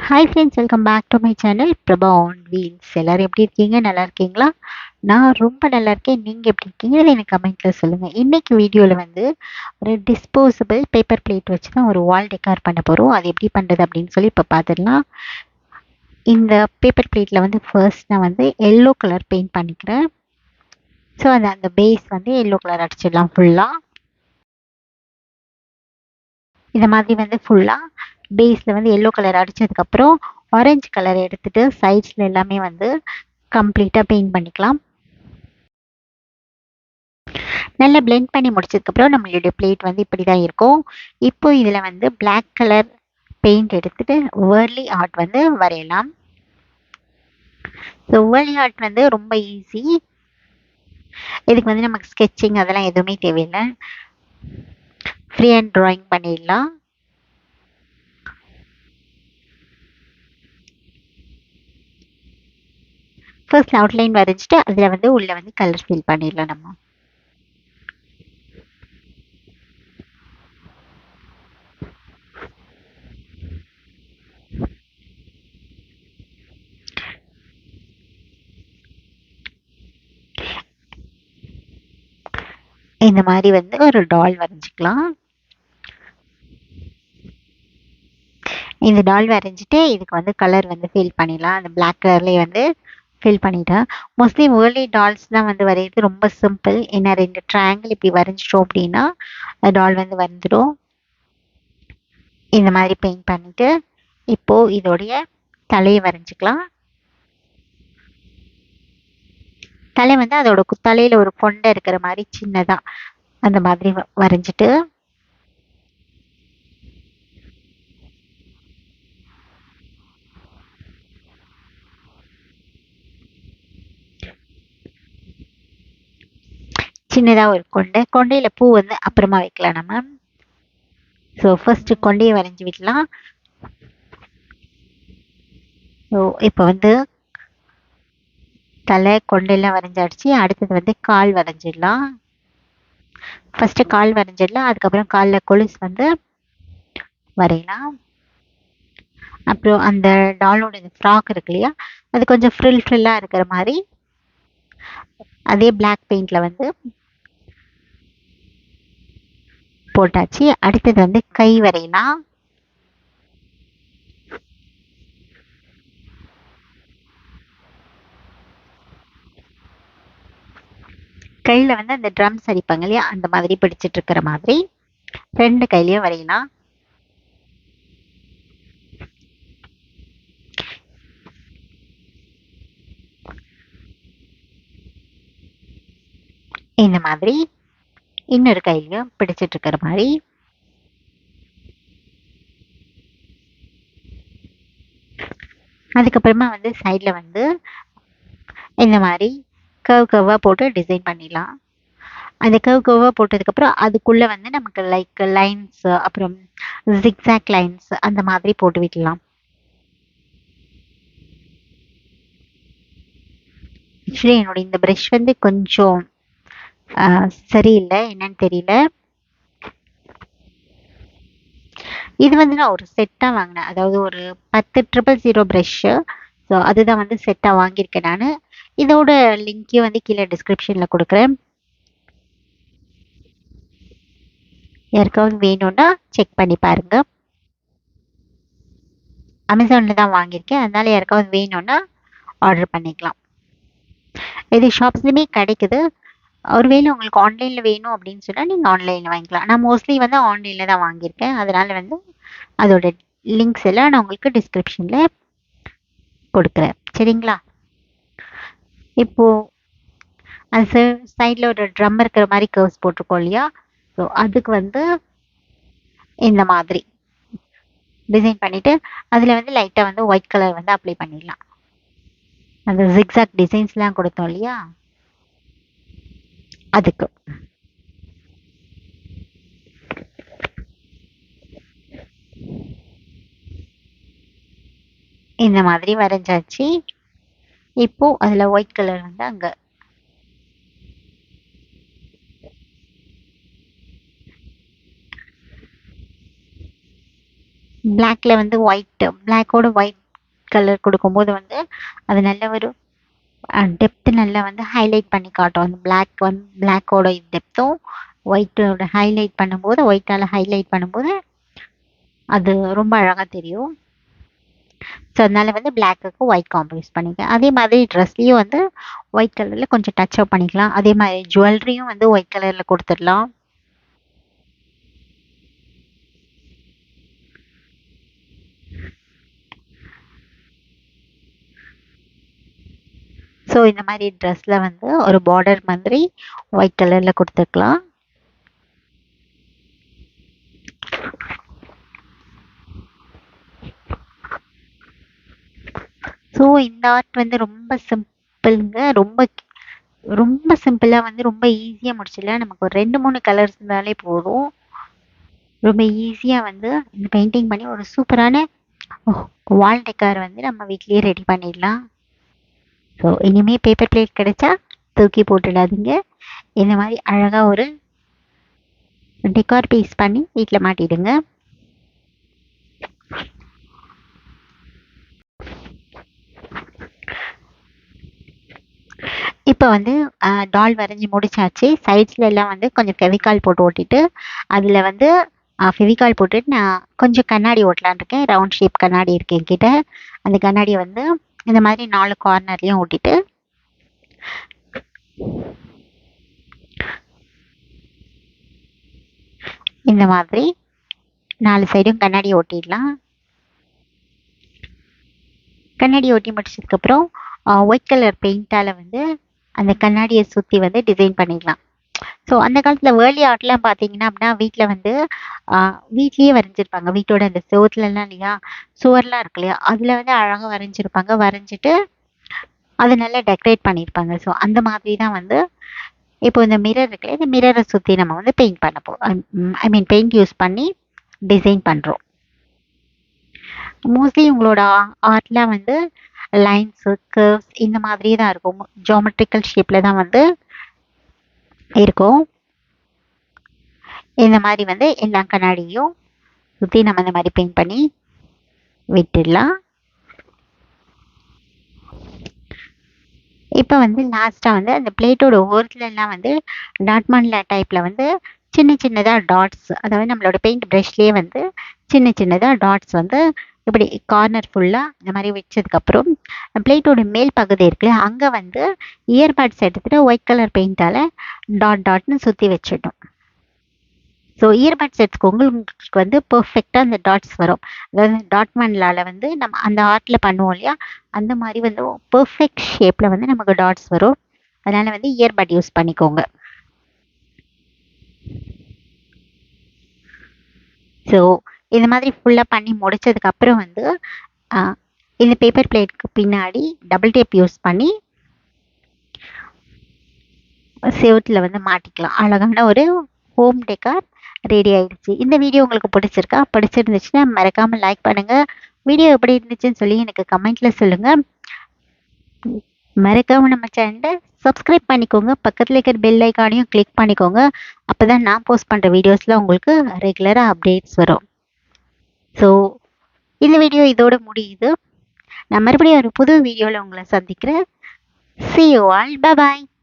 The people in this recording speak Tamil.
Hi friends, welcome back to my channel Prabha on wheels. எல்லாரும் எப்படி இருக்கீங்க? நல்லா இருக்கீங்களா? நான் ரொம்ப நல்லா இருக்கேன். நீங்கள் எப்படி இருக்கீங்க? இதை எனக்கு கமெண்ட்டில் சொல்லுங்கள். இன்றைக்கி வீடியோவில் வந்து ஒரு டிஸ்போசபிள் பேப்பர் பிளேட் வச்சு தான் ஒரு வால் டெக்கார் பண்ண போகிறோம். அது எப்படி பண்ணுறது அப்படின்னு சொல்லி இப்போ பார்த்துடலாம். இந்த பேப்பர் பிளேட்டில் வந்து ஃபர்ஸ்ட் நான் வந்து எல்லோ கலர் பெயிண்ட் பண்ணிக்கிறேன். ஸோ அந்த பேஸ் வந்து எல்லோ கலர் அடிச்சிடலாம் ஃபுல்லாக. இந்த மாதிரி வந்து ஃபுல்லாக பேஸில் வந்து எல்லோ கலர் அடித்ததுக்கப்புறம் ஆரஞ்சு கலர் எடுத்துகிட்டு சைட்ஸில் எல்லாமே வந்து கம்ப்ளீட்டாக பெயிண்ட் பண்ணிக்கலாம். நல்லா பிளெண்ட் பண்ணி முடிச்சதுக்கப்புறம் நம்மளுடைய பிளேட் வந்து இப்படி தான் இருக்கும். இப்போ இதில் வந்து பிளாக் கலர் பெயிண்ட் எடுத்துகிட்டு வேர்லி ஆர்ட் வந்து வரையலாம். ஸோ வேர்லி ஆர்ட் வந்து ரொம்ப ஈஸி. இதுக்கு வந்து நமக்கு ஸ்கெட்சிங் அதெல்லாம் எதுவுமே தேவையில்லை. ஃப்ரீ ஹேண்ட் ட்ராயிங் பண்ணிடலாம். ஃபர்ஸ்ட் அவுட்லைன் வரைஞ்சிட்டு அதில் வந்து உள்ளே வந்து கலர் ஃபில் பண்ணிடலாம் நம்ம. இந்த மாதிரி வந்து ஒரு டால் வரைஞ்சிக்கலாம். இந்த டால் வரைஞ்சிட்டு இதுக்கு வந்து கலர் வந்து ஃபில் பண்ணிடலாம். அந்த பிளாக் கலர்லேயே வந்து ஃபில் பண்ணிட்டேன். மோஸ்ட்லி வேர்லி டால்ஸ் தான் வந்து வரைகிறது ரொம்ப சிம்பிள். ஏன்னா 2 ட்ரையாங்கிள் இப்படி வரைஞ்சிட்டோம் அப்படின்னா டால் வந்து வந்துடும். இந்த மாதிரி பெயிண்ட் பண்ணிட்டு இப்போ இதோடைய தலையை வரைஞ்சிக்கலாம். தலை வந்து அதோட தலையில ஒரு கொண்டை இருக்கிற மாதிரி சின்னதா அந்த மாதிரி வரைஞ்சிட்டு சின்னதாக ஒரு கொண்டையில பூ வந்து அப்புறமா வைக்கலாம் நம்ம. ஸோ ஃபர்ஸ்ட் கொண்டையை வரைஞ்சி விடலாம். ஸோ இப்போ வந்து தலை கொண்டையெல்லாம் வரைஞ்சாடிச்சு. அடுத்தது வந்து கால் வரைஞ்சிடலாம். ஃபர்ஸ்ட் கால் வரைஞ்சிடலாம். அதுக்கப்புறம் காலில் கொலுசு வந்து வரையலாம். அப்புறம் அந்த டாலோட ஃப்ராக் இருக்கு இல்லையா, அது கொஞ்சம் ஃப்ரில்லாக இருக்கிற மாதிரி அதே பிளாக் பெயிண்ட்ல வந்து போட்டாச்சு. அடுத்தது வந்து கை வரையலாம். கையில் வந்து அந்த ட்ரம்ஸ் அடிப்பாங்க இல்லையா, அந்த மாதிரி பிடிச்சிட்டு இருக்கிற மாதிரி 2 கையிலையும் வரையலாம். இந்த மாதிரி இன்னொரு கையிலையும் பிடிச்சிட்டு இருக்கிற மாதிரி. அதுக்கப்புறமா வந்து சைடில் வந்து இந்த மாதிரி கர்வாக போட்டு டிசைன் பண்ணிடலாம். அந்த கர்வாக போட்டதுக்கப்புறம் அதுக்குள்ளே வந்து நமக்கு லைக் லைன்ஸ், அப்புறம் ஜிக்ஸாக் லைன்ஸ் அந்த மாதிரி போட்டு விடலாம். ஆக்சுவலி என்னோட இந்த ப்ரஷ் வந்து கொஞ்சம் சரியில்லை, என்னன்னு தெரியல. இது வந்து நான் ஒரு செட்டாக வாங்கினேன். அதாவது ஒரு 1000 ப்ரஷ்ஷு. ஸோ அதுதான் வந்து செட்டாக வாங்கியிருக்கேன் நான். இதோட லிங்க்கையும் வந்து கீழே டிஸ்கிரிப்ஷனில் கொடுக்குறேன். யாருக்காவது வேணும்னா செக் பண்ணி பாருங்க. அமேசானில் தான் வாங்கியிருக்கேன், அதனால யாருக்காவது வேணும்னா ஆர்டர் பண்ணிக்கலாம். இது ஷாப்ஸ்லையுமே கிடைக்குது. ஒருவேளை உங்களுக்கு ஆன்லைனில் வேணும் அப்படின்னு சொன்னால் நீங்கள் ஆன்லைனில் வாங்கிக்கலாம். நான் மோஸ்ட்லி வந்து ஆன்லைனில் தான் வாங்கியிருக்கேன். அதனால் வந்து அதோட லிங்க்ஸ் எல்லாம் நான் உங்களுக்கு டிஸ்கிரிப்ஷனில் கொடுக்குறேன். சரிங்களா? இப்போது அது சைடில் ஒரு ட்ரம் இருக்கிற மாதிரி கர்வ்ஸ் போட்டிருக்கோம் இல்லையா, ஸோ அதுக்கு வந்து இந்த மாதிரி டிசைன் பண்ணிவிட்டு அதில் வந்து லைட்டாக வந்து ஒயிட் கலர் வந்து அப்ளை பண்ணிடலாம். அந்த ஜிக்ஸாக் டிசைன்ஸ்லாம் கொடுத்தோம் இல்லையா, அதுக்கு இந்த மாதிரி வரைஞ்சாச்சு. இப்போ அதில் ஒயிட் கலர் வந்து அங்கே பிளாக்ல வந்து பிளாக்கோட ஒயிட் கலர் கொடுக்கும்போது வந்து அது நல்ல ஒரு டெப்த் நல்லா வந்து ஹைலைட் பண்ணி காட்டும். அந்த பிளாக்கோட டெப்த்தும் ஒயிட்டோட ஹைலைட் பண்ணும்போது, ஒயிட்டால் ஹைலைட் பண்ணும்போது அது ரொம்ப அழகாக தெரியும். ஸோ அதனால வந்து பிளாக்குக்கு ஒயிட் காம்ப்ரமைஸ் பண்ணிக்க. அதே மாதிரி ட்ரெஸ்லேயும் வந்து ஒயிட் கலரில் கொஞ்சம் டச் அப் பண்ணிக்கலாம். அதே மாதிரி ஜுவல்லரியும் வந்து ஒயிட் கலரில் கொடுத்துடலாம். ஸோ இந்த மாதிரி ட்ரெஸ்ஸில் வந்து ஒரு பார்டர் மாதிரி ஒயிட் கலரில் கொடுத்துக்கலாம். ஸோ இந்த ஆர்ட் வந்து ரொம்ப சிம்பிளுங்க. ரொம்ப ரொம்ப சிம்பிளாக வந்து ரொம்ப ஈஸியாக முடிச்சிடலாம். நமக்கு ஒரு 2-3 கலர்ஸ் இருந்தாலே போதும். ரொம்ப ஈஸியாக வந்து இந்த பெயிண்டிங் பண்ணி ஒரு சூப்பரான வால் டெக்கார் வந்து நம்ம வீட்லேயே ரெடி பண்ணிடலாம். ஸோ இனிமேல் பேப்பர் பிளேட் கிடைச்சா தூக்கி போட்டுடாதீங்க. இந்த மாதிரி அழகாக ஒரு டெக்கார் பீஸ் பண்ணி வீட்டில் மாட்டிடுங்க. இப்போ வந்து டால் வரைஞ்சி முடிச்சாச்சு. சைட்ஸ்ல எல்லாம் வந்து கொஞ்சம் ஃபெவிகால் போட்டு ஒட்டிட்டு அதில் வந்து ஃபெவிகால் போட்டுட்டு நான் கொஞ்சம் கண்ணாடி ஓட்டலான் இருக்கேன். ரவுண்ட் ஷேப் கண்ணாடி இருக்கு என்கிட்ட. அந்த கண்ணாடியை வந்து இந்த மாதிரி 4 கார்னர்லையும் ஒட்டிட்டு இந்த மாதிரி 4 சைடும் கண்ணாடி ஒட்டிடலாம். கண்ணாடி ஒட்டி முடிச்சதுக்கப்புறம் ஒயிட் கலர் பெயிண்டால் வந்து அந்த கண்ணாடியை சுற்றி வந்து டிசைன் பண்ணிடலாம். ஸோ அந்த காலத்தில் வேர்லி ஆர்ட்லாம் பார்த்தீங்கன்னா அப்படின்னா வீட்டில் வந்து வீட்லேயே வரைஞ்சிருப்பாங்க. வீட்டோட அந்த சுவத்துலலாம் இல்லையா, சுவர்லாம் இருக்கு இல்லையா, அதில் வந்து அழகாக வரைஞ்சிருப்பாங்க. வரைஞ்சிட்டு அதை நல்லா டெக்கரேட் பண்ணியிருப்பாங்க. ஸோ அந்த மாதிரி தான் வந்து இப்போ இந்த மிரர் இருக்குல்ல, இந்த மிரரை சுற்றி நம்ம வந்து பெயிண்ட் பண்ண போகிறோம். பெயிண்ட் யூஸ் பண்ணி டிசைன் பண்ணுறோம். மோஸ்ட்லி உங்களோட ஆர்ட்லாம் வந்து லைன்ஸு கர்வ்ஸ் இந்த மாதிரி தான் இருக்கும். ஜியோமெட்ரிக்கல் ஷேப்பில் தான் வந்து இருக்கும். இந்த மாதிரி வந்து எல்லா கண்ணாடியும் சுற்றி நம்ம இந்த மாதிரி பெயிண்ட் பண்ணி விட்டுடலாம். இப்போ வந்து லாஸ்ட்டாக வந்து அந்த பிளேட்டோட ஓரத்துலலாம் வந்து டாட்மான்ல டைப்பில் வந்து சின்ன சின்னதாக டாட்ஸ், அதாவது நம்மளோட பெயிண்ட் ப்ரஷ்லேயே வந்து சின்ன சின்னதாக டாட்ஸ் வந்து இப்படி கார்னர் ஃபுல்லாக இந்த மாதிரி வச்சதுக்கப்புறம் பிளேட்டோட மேல் பகுதி இருக்குல்ல, அங்கே வந்து இயர்பட்ஸ் எடுத்துகிட்டு ஒயிட் கலர் பெயிண்டால் டாட்னு சுற்றி வச்சிடணும். ஸோ இயர்பட்ஸ் எடுத்துக்கோங்க, உங்களுக்கு வந்து பர்ஃபெக்டாக அந்த டாட்ஸ் வரும். அதாவது டாட்மேன்லால் வந்து நம்ம அந்த ஆர்ட்டில் பண்ணுவோம் இல்லையா, அந்த மாதிரி வந்து பர்ஃபெக்ட் ஷேப்பில் வந்து நமக்கு டாட்ஸ் வரும். அதனால் வந்து இயர்பட் யூஸ் பண்ணிக்கோங்க. ஸோ இந்த மாதிரி ஃபுல்லாக பண்ணி முடிச்சதுக்கப்புறம் வந்து இந்த பேப்பர் பிளேட்க்கு பின்னாடி டபுள் டேப் யூஸ் பண்ணி செவுத்தில் வந்து மாட்டிக்கலாம். அழகான ஒரு ஹோம் டெக்கார் ரெடி ஆயிடுச்சு. இந்த வீடியோ உங்களுக்கு பிடிச்சிருந்துச்சுன்னா மறக்காமல் லைக் பண்ணுங்கள். வீடியோ எப்படி இருந்துச்சுன்னு சொல்லி எனக்கு கமெண்ட்டில் சொல்லுங்கள். மறக்காமல் நம்ம சேனலை சப்ஸ்கிரைப் பண்ணிக்கோங்க. பக்கத்தில் இருக்கிற பெல் ஐக்கானையும் கிளிக் பண்ணிக்கோங்க. அப்போ தான் நான் போஸ்ட் பண்ணுற வீடியோஸில் உங்களுக்கு ரெகுலராக அப்டேட்ஸ் வரும். ஸோ இந்த வீடியோ இதோட முடியுது. நான் மறுபடியும் ஒரு புது வீடியோவில் உங்களை சந்திக்கிறேன். See you all. Bye bye.